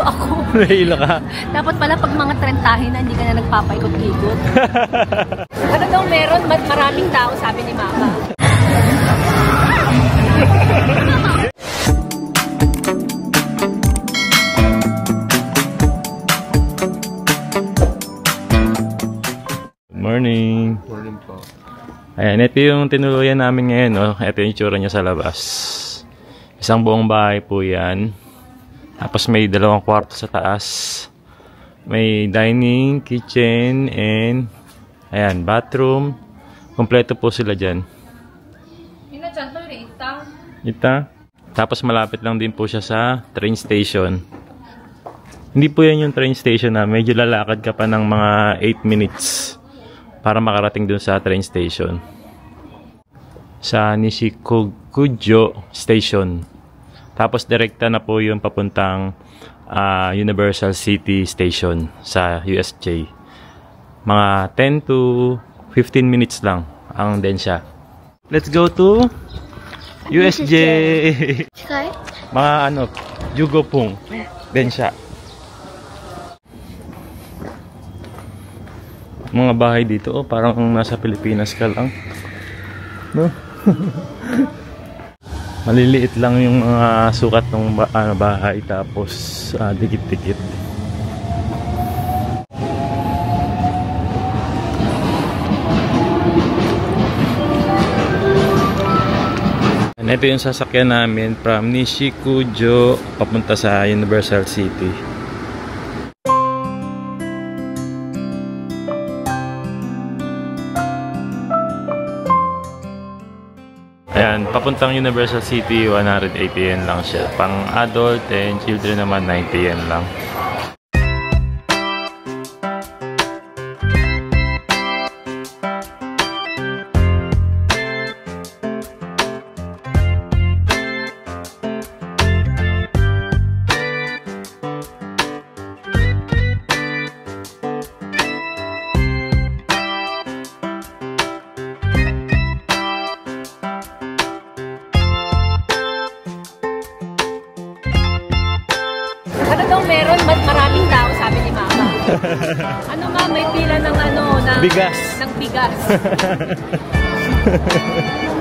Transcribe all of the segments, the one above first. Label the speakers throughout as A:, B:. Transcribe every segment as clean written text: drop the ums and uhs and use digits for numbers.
A: nahihilo ako.
B: Nahihilo ka?
A: Dapat pala pag mga trentahin na hindi ka na nagpapaikot-ikot. Ano daw meron? Maraming tao, sabi ni Mama.
B: Morning.
C: Morning po.
B: Ayan, ito yung tinuluyan namin ngayon. Oh. Ito yung itsura niya sa labas. Isang buong bahay po yan. Tapos may 2 kwarto sa taas. May dining, kitchen, and ayan, bathroom. Kompleto po sila dyan. Ita. Tapos malapit lang din po siya sa train station. Hindi po yan yung train station na medyo lalakad ka pa ng mga 8 minutes para makarating dun sa train station. Sa Nishikujo Station. Tapos direkta na po yung papuntang Universal City Station sa USJ. Mga 10 to 15 minutes lang ang densya. Let's go to USJ! Mga Jugopong densya. Mga bahay dito, parang nasa Pilipinas ka lang. No? Maliliit lang yung mga sukat ng bahay, tapos dikit-dikit. And ito yung sasakyan namin from Nishikujo papunta sa Universal City. Ayan, papuntang Universal City, 180 yen lang siya. Pang adult and children naman, 90 yen lang.
A: Ano daw meron? Maraming tao, sabi ni Mama. Ano nga, may pila ng
B: bigas.
A: Ng bigas.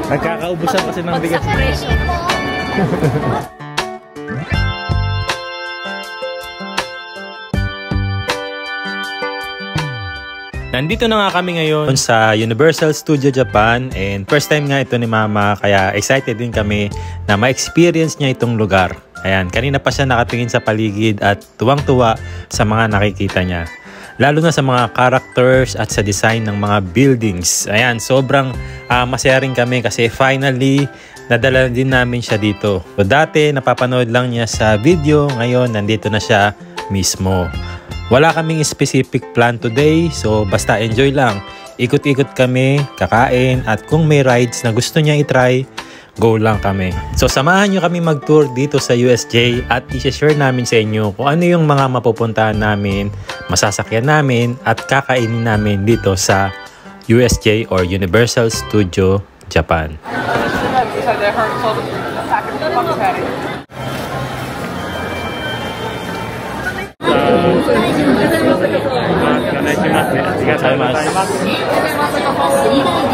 B: Nagkakaubusan kasi ng bigas.
A: Pagsak presyo.
B: Nandito na nga kami ngayon sa Universal Studio Japan, and first time nga ito ni Mama, kaya excited din kami na ma-experience niya itong lugar. Ayan, kanina pa siya nakatingin sa paligid at tuwang-tuwa sa mga nakikita niya. Lalo na sa mga characters at sa design ng mga buildings. Ayan, sobrang masaya rin kami kasi finally nadala din namin siya dito. So, dati napapanood lang niya sa video, ngayon nandito na siya mismo. Wala kaming specific plan today, so basta enjoy lang. Ikot-ikot kami, kakain, at kung may rides na gusto niya itry, go lang kami. So samahan nyo kami mag-tour dito sa USJ at i-share namin sa inyo kung ano yung mga mapupuntahan namin, masasakyan namin, at kakainin namin dito sa USJ or Universal Studio Japan.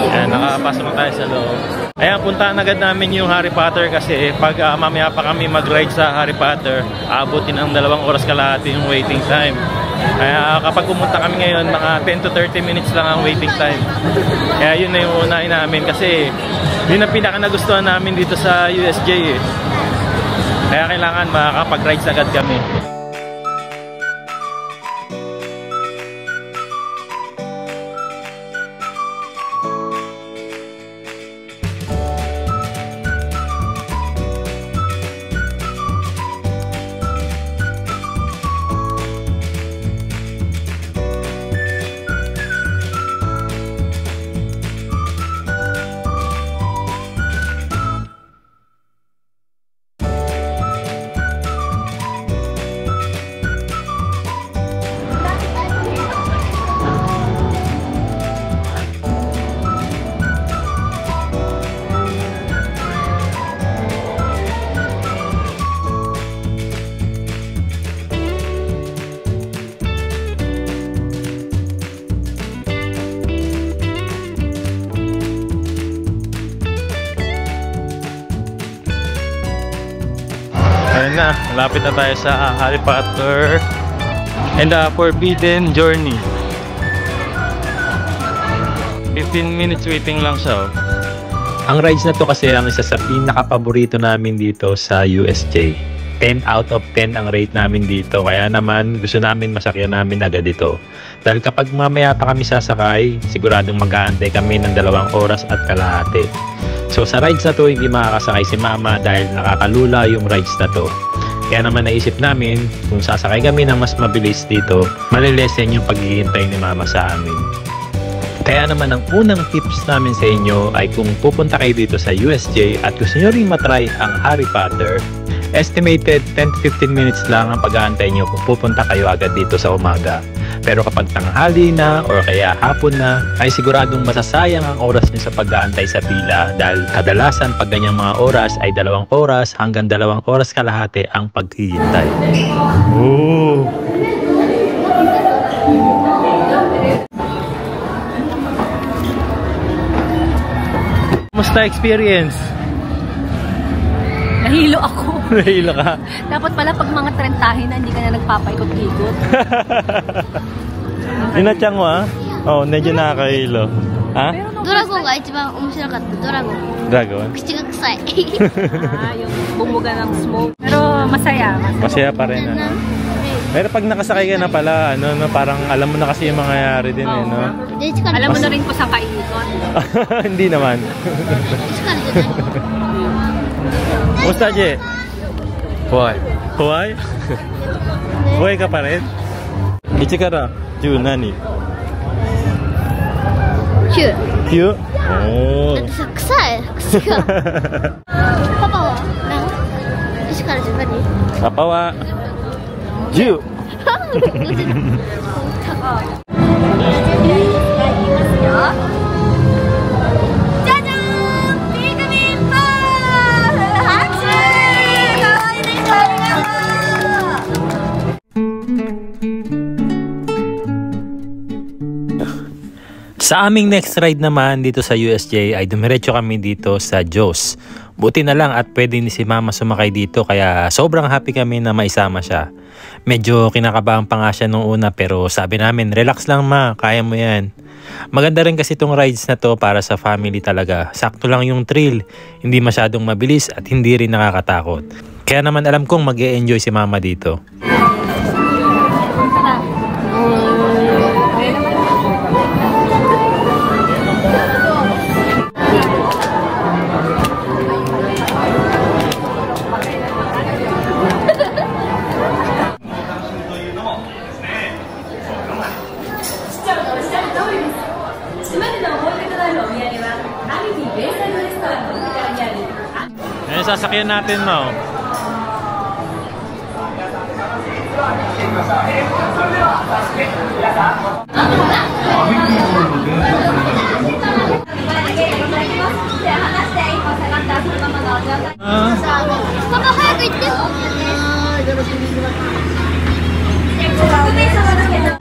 B: Ayan, nakapasok na tayo sa loob. Ayan, puntaan agad namin yung Harry Potter kasi pag mamaya pa kami mag-ride sa Harry Potter, aabutin ng 2 oras kalahati yung waiting time. Kaya kapag pumunta kami ngayon, mga 10 to 30 minutes lang ang waiting time. Kaya yun na yung unahin namin kasi yun ang pinaka nagustuhan namin dito sa USJ eh. Kaya kailangan makakapag-rides agad kami. Ayan na, malapit na tayo sa Harry Potter and the Forbidden Journey. 15 minutes waiting lang siya. Ang rides na to kasi ang isa sa pinaka-paborito namin dito sa USJ. 10 out of 10 ang rate namin dito. Kaya naman gusto namin masakyan namin agad dito. Dahil kapag mamaya pa kami sasakay, siguradong mag-aantay kami ng 2 oras at kalahati. So sa rides na to, hindi makakasakay si Mama dahil nakakalula yung rides na to. Kaya naman naisip namin, kung sasakay kami ng mas mabilis dito, malilesen yung paghihintay ni Mama sa amin. Kaya naman ang unang tips namin sa inyo ay kung pupunta kayo dito sa USJ at gusto nyo rin matry ang Harry Potter, estimated 10-15 minutes lang ang pag-aantay nyo kung pupunta kayo agad dito sa umaga. Pero kapag tanghali na o kaya hapon na, ay siguradong masasayang ang oras nyo sa pag-aantay sa pila dahil kadalasan pag ganyang mga oras ay 2 oras hanggang 2 oras kalahati ang paghihintay. Oh! Musta experience?
A: Nahilo ako.
B: Nahilo ka?
A: Dapat pala pag mga trentahin na hindi ka na nagpapaikot-ikot.
B: Inatyang mo ah? Oo, medyo nakakahilo. Ha?
C: Dragonが一番面白かった。ドラゴン。
B: Dragon?
C: 口が臭い。
A: Yung bumuga ng smoke. Pero masaya.
B: Masaya pa rin ano? Pero pag nakasakay ka na pala, ano, no, parang alam mo na kasi yung mangyayari din eh, no?
A: Alam mo na rin po sa kaikot.
B: Hindi naman. Musta, Je? Huwag. Huwag? Huwag ka pa rin? Ichikara, Ju, nani?
C: キュー。
B: Q? Oh.
C: だってさ、臭い。口が。パパは何？石からじゃ何？
B: Papa wa Ju.
C: じゃじゃーん！ピクミンパー！拍手！かわいいでしょ、ありがとう！
B: Sa aming next ride naman dito sa USJ ay dumiretso kami dito sa Jaws. Buti na lang at pwede ni si Mama sumakay dito kaya sobrang happy kami na maisama siya. Medyo kinakabahan pa nga siya nung una pero sabi namin, relax lang ma, kaya mo yan. Maganda rin kasi itong rides na to para sa family talaga. Sakto lang yung thrill, hindi masyadong mabilis at hindi rin nakakatakot. Kaya naman alam kong mag-e-enjoy si Mama dito. Ayan, sasakyan natin mo.
C: Papa, 早く行って。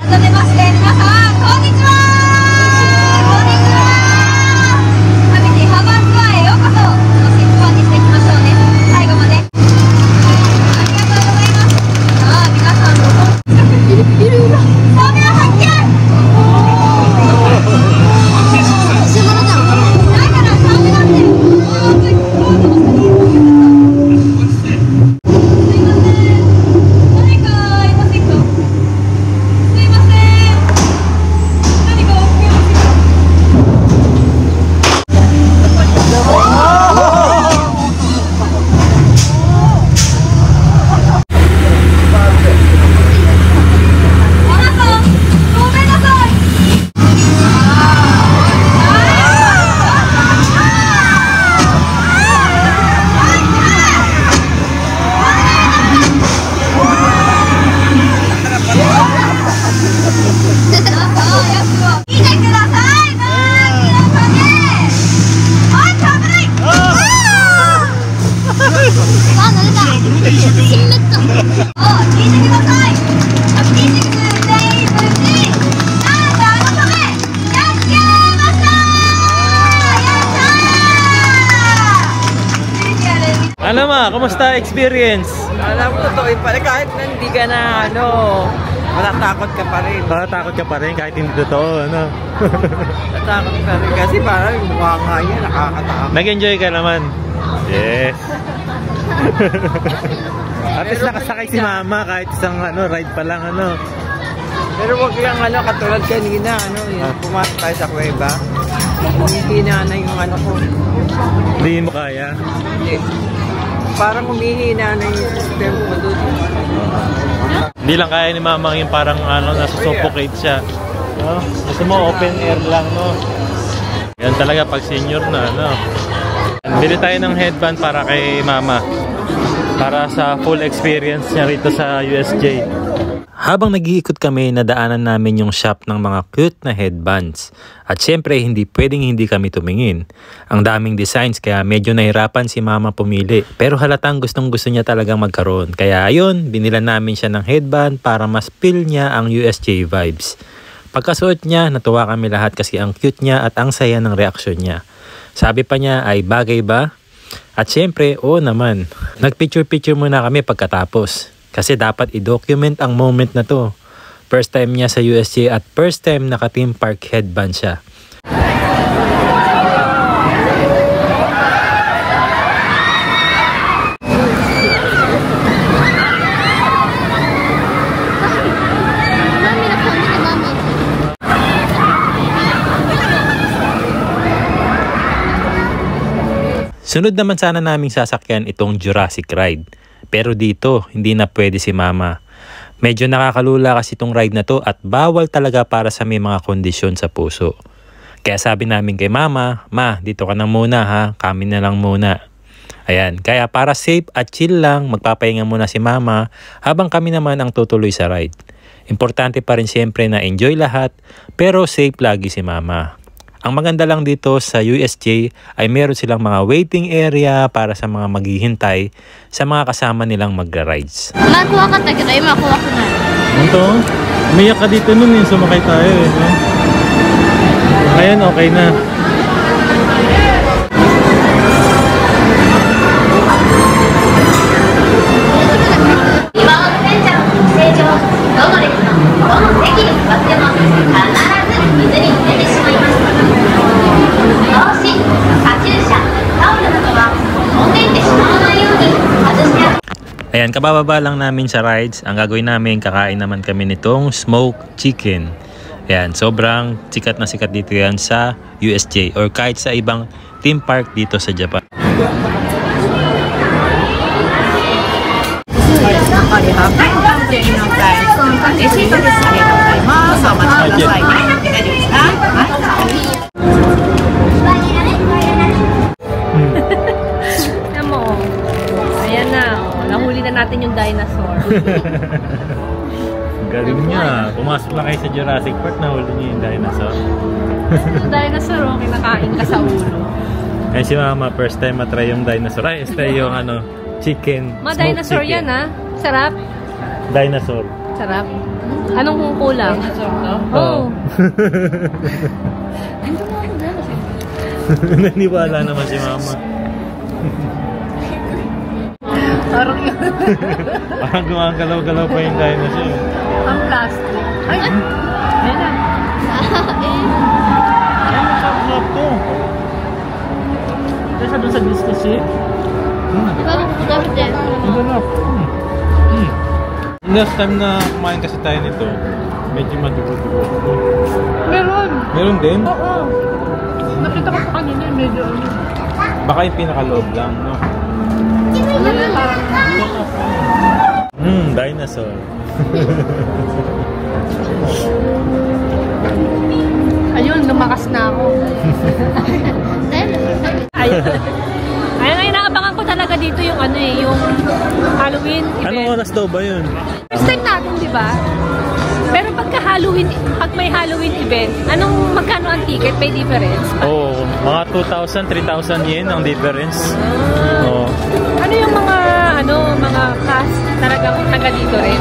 C: 改めまして、皆さん、こんにちは。こんにちは。ファミリーハーバーツアーへようこそ。楽しいツアーにしていきましょうね。最後まで。ありがとうございます。さあ、皆さんどこ？いる。さあ、皆さん来て。しまらない。だから3になってる。
B: Ano ma? kumusta experience?
D: Alam mo, totoo pa rin. Kahit na hindi ka na, matatakot ka pa rin.
B: Takot ka pa rin kahit hindi totoo, ano?
D: Matatakot ka rin. Kasi parang mukha nga yan, nakakatakot.
B: Nag-enjoy ka naman? Yes. At least nakasakay si mama kahit isang ride pa lang,
D: Pero wag lang, katulad kanina, pumasok tayo sa kuweba. Humihina na yung ko.
B: Hindi mo kaya?
D: Hindi. Parang humihina na yung system ko doon.
B: Hindi lang kaya ni mama yung parang nasusuffocate siya. No? Gusto mo open air lang, no? Yan talaga pag senior na, Bili tayo ng headband para kay mama. Para sa full experience niya rito sa USJ. Habang nag-iikot kami, nadaanan namin yung shop ng mga cute na headbands. At syempre, hindi pwedeng hindi kami tumingin. Ang daming designs kaya medyo nahirapan si mama pumili. Pero halatang gustong gusto niya talagang magkaroon. Kaya ayun, binilan namin siya ng headband para mas feel niya ang USJ vibes. Pagkasuot niya, natuwa kami lahat kasi ang cute niya at ang saya ng reaksyon niya. Sabi pa niya ay bagay ba? At syempre, oo naman. Nagpicture-picture muna kami pagkatapos. Kasi dapat i-document ang moment na to. First time niya sa USJ at first time naka-theme park headband siya. Sunod naman sana naming sasakyan itong Jurassic Ride. Pero dito, hindi na pwede si mama. Medyo nakakalula kasi itong ride na to at bawal talaga para sa may mga kondisyon sa puso. Kaya sabi namin kay mama, Ma, dito ka na muna ha, kami na lang muna. Ayan, kaya para safe at chill lang, magpapahinga muna si mama habang kami naman ang tutuloy sa ride. Importante pa rin siyempre na enjoy lahat, pero safe lagi si mama. Ang maganda lang dito sa USJ ay meron silang mga waiting area para sa mga maghihintay sa mga kasama nilang magra-rides.
C: Nakuha ka tayo, makuha ko na.
B: Ito, umiyak ka dito nun sumakay tayo no? Ngayon okay na. Ayan, kabababa lang namin sa rides. Ang gagawin namin, kakain naman kami nitong smoked chicken. Ayan, sobrang sikat na sikat dito yan sa USJ or kahit sa ibang theme park dito sa Japan.
A: Ayan na, nahuli na natin yung dinosaur.
B: Galing niya. Pumasok lang kayo sa Jurassic Park, nahuli niya yung dinosaur.
A: Yung dinosaur, kinakain ka sa ulo.
B: Kaya si mama, first time matry yung dinosaur. Ay, este yung chicken.
A: Dinosaur
B: chicken.
A: yan ha? Sarap?
B: Dinosaur.
A: Sarap? Anong kulang? Dinosaur to? Oo.
B: Naniwala naman si mama.
A: Parang yun.
B: Parang gumagalaw-galaw pa yung dinosaur.
A: Ang plastic. Ay! Ayan na.
B: Ayan, masarap to. Kaya sa doon sa disco seat.
C: Parang gamit yan.
B: Ang ganap. Last time na kumain kasi tayo nito, medyo madugo-dugo.
A: Meron.
B: Meron din?
A: Oo. Nakita ko pa kanina, medyo
B: Baka yung pinakaloob lang, no? Dinosaur.
A: Ayun, lumakas na ako. Ayun. Ayun, inaabangan ko talaga dito yung yung Halloween event.
B: Anong oras daw ba yun?
A: First time natin, di ba? Pero pag may Halloween event, magkano ang ticket? May difference?
B: Oo, mga 2,000, 3,000 yen ang difference. Oo.
A: Ano yung mga cast talagang taga dito rin?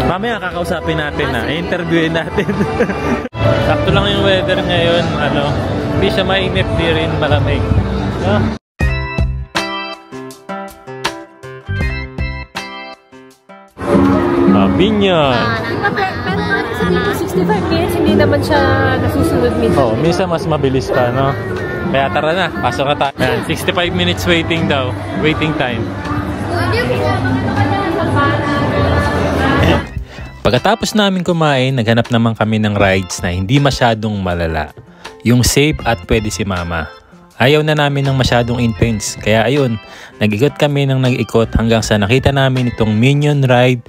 B: Mamaya kakausapin natin i-interviewin natin. Sakto lang yung weather ngayon, hindi siya mainit, di rin malamig. Minion.
A: Pero sa dito, 65 minutes, hindi naman siya nasusunod minsan.
B: Oh, minsan mas mabilis pa, no? Kaya tara na, pasok na tayo. Ayan, 65 minutes waiting daw. Waiting time. Pagkatapos namin kumain, naghanap naman kami ng rides na hindi masyadong malala. Yung safe at pwede si mama. Ayaw na namin ng masyadong intense. Kaya ayun, nag-ikot kami ng nag-ikot hanggang sa nakita namin itong Minion ride.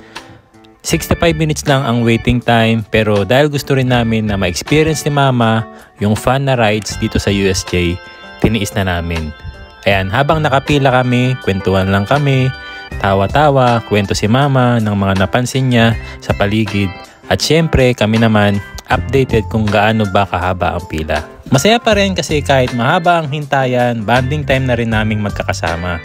B: 65 minutes lang ang waiting time, pero dahil gusto rin namin na ma-experience ni mama yung fun na rides dito sa USJ, tiniis na namin. Ayan, habang nakapila kami, kwentuhan lang kami, tawa-tawa, kwento si mama ng mga napansin niya sa paligid. At syempre kami naman updated kung gaano ba kahaba ang pila. Masaya pa rin kasi kahit mahaba ang hintayan, bonding time na rin naming magkakasama.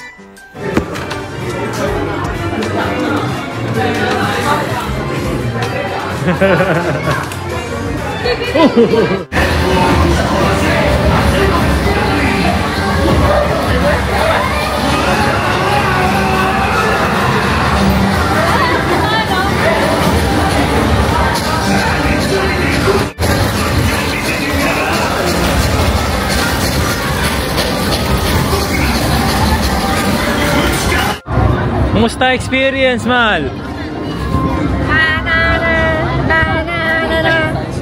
B: Kumusta experience, Mal?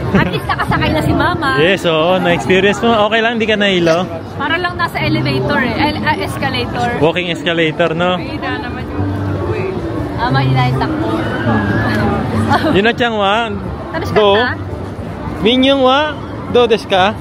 A: At least nakasakay na si mama.
B: Yes, oo. Na-experience mo. Okay lang, di ka nahilo?
A: Para lang nasa elevator escalator.
B: Walking escalator, no?
A: Mahina naman yung mahina yung takbo.
B: Yun na chang wa?
A: Tapos
B: Do?
A: kanta?
B: Minyong wa? Do desu ka?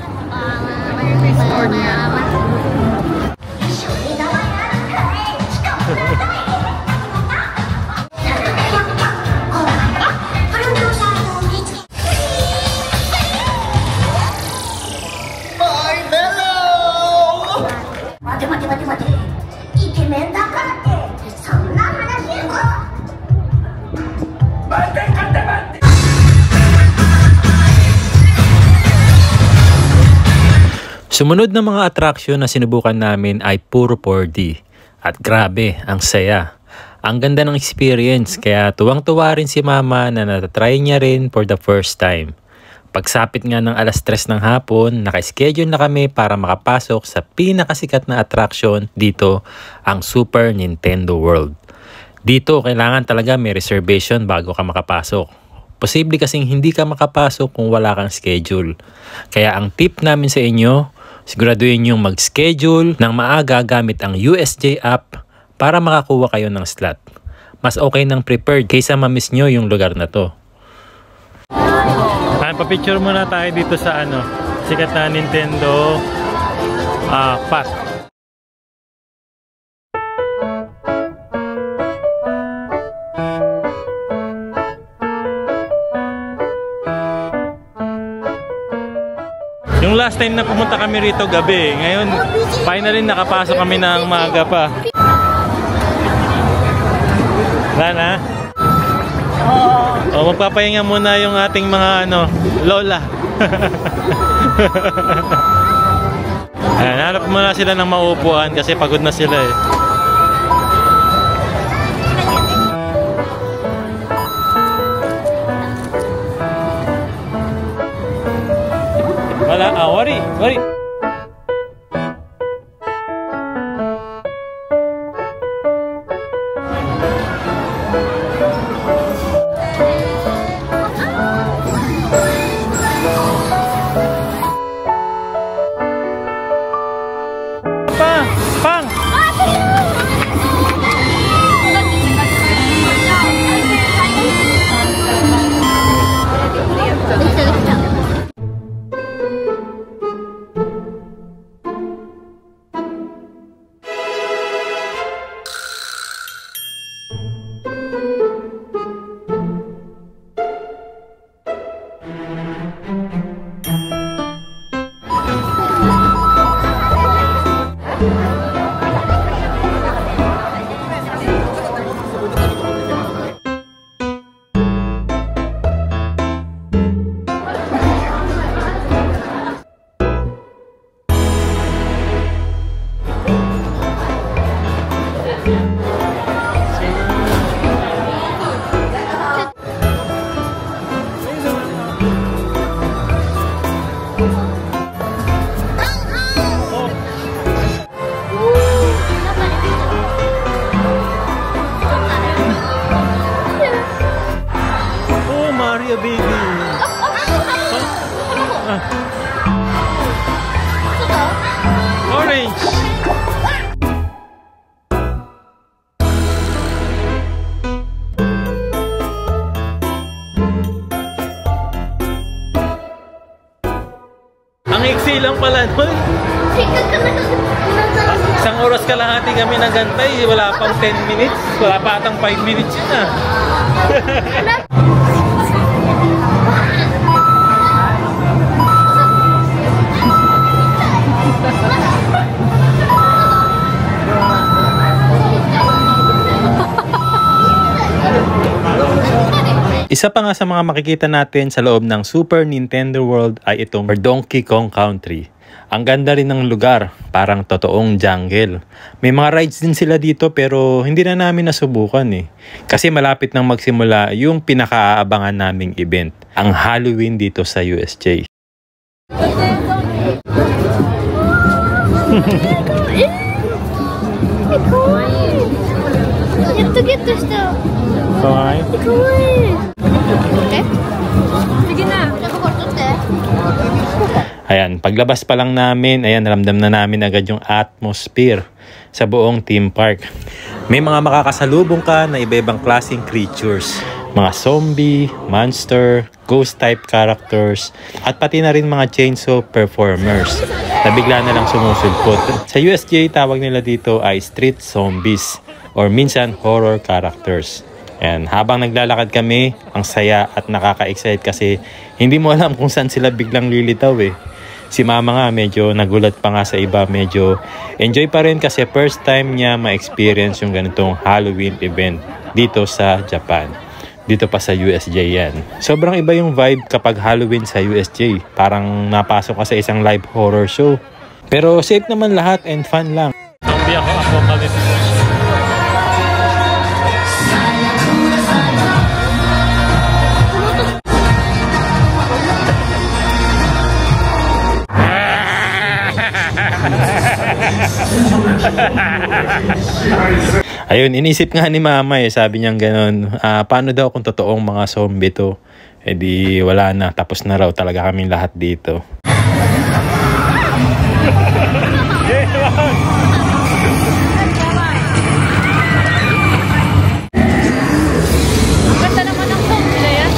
B: Sumunod na mga attraction na sinubukan namin ay puro 4D. At grabe, ang saya. Ang ganda ng experience, kaya tuwang-tuwa rin si mama na natatry niya rin for the first time. Pagsapit nga ng alas 3 ng hapon, naka-schedule na kami para makapasok sa pinakasikat na attraction dito, ang Super Nintendo World. Dito, kailangan talaga may reservation bago ka makapasok. Posible kasing hindi ka makapasok kung wala kang schedule. Kaya ang tip namin sa inyo, siguraduhin yung mag-schedule ng maaga gamit ang USJ app para makakuha kayo ng slot. Mas okay nang prepared kaysa ma-miss nyo yung lugar na to. Pa-picture muna tayo dito sa sikat na Nintendo Park. Yung last time na pumunta kami rito gabi, ngayon finally nakapasok kami ng maaga pa. Wala na? O, magpapahinga muna yung ating mga lola. Ayan, hanap muna sila ng maupuan kasi pagod na sila eh. Wala, wari. Pang! are you, baby? Orange. Ang iksi lang pala nun. Isang oras kalahati kami nagantay. Wala pang 10 minutes. Wala pa atang 5 minutes yun ah. Isa pa nga sa mga makikita natin sa loob ng Super Nintendo World ay itong Donkey Kong Country. Ang ganda rin ng lugar, parang totoong jungle. May mga rides din sila dito pero hindi na namin nasubukan eh. Kasi malapit nang magsimula yung pinakaaabangan naming event, ang Halloween dito sa USJ.
A: Sige na.
B: Ayan, paglabas pa lang namin, ayan, naramdam na namin agad yung atmosphere sa buong theme park. May mga makakasalubong ka na iba-ibang klaseng creatures. Mga zombie, monster, ghost type characters, at pati na rin mga chainsaw performers na bigla na lang sumusulpot. Sa USJ, tawag nila dito ay street zombies or minsan horror characters. And habang naglalakad kami, ang saya at nakaka-excite kasi hindi mo alam kung saan sila biglang lilitaw eh. Si mama nga medyo nagulat pa nga sa iba, medyo enjoy pa rin kasi first time niya ma-experience yung ganitong Halloween event dito sa Japan. Dito pa sa USJ yan. Sobrang iba yung vibe kapag Halloween sa USJ. Parang napasok ka sa isang live horror show. Pero safe naman lahat and fun lang. Zombie ako kalit. Ayun, inisip nga ni mama eh, sabi niya gano'n, paano daw kung totoong mga zombie to? Eh di wala na, tapos na raw talaga kaming lahat dito.
A: Ganda naman ang song nila yan.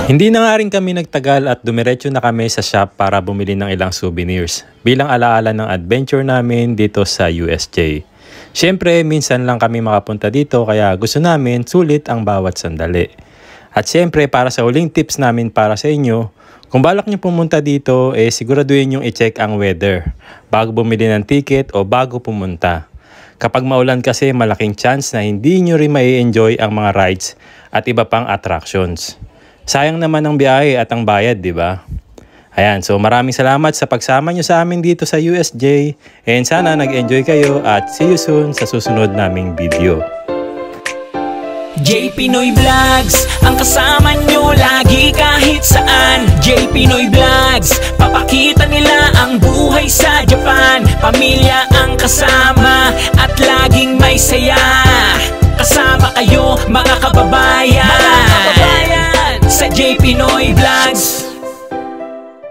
B: Hindi na nga rin kami nagtagal at dumiretso na kami sa shop para bumili ng ilang souvenirs bilang alaala ng adventure namin dito sa USJ. Siyempre, minsan lang kami makapunta dito kaya gusto namin sulit ang bawat sandali. At siyempre, para sa huling tips namin para sa inyo, kung balak nyo pumunta dito, siguraduhin yung i-check ang weather bago bumili ng ticket o bago pumunta. Kapag maulan kasi, malaking chance na hindi nyo rin mai-enjoy ang mga rides at iba pang attractions. Sayang naman ang biyahe at ang bayad, di ba? Ayan, so maraming salamat sa pagsama nyo sa amin dito sa USJ. And sana nag-enjoy kayo at see you soon sa susunod naming video.
E: J Pinoy Vlogs, ang kasama nyo lagi kahit saan. J Pinoy Vlogs, papakita nila ang buhay sa Japan. Pamilya ang kasama at laging may saya. Kasama kayo mga kababayan sa J Pinoy Vlogs.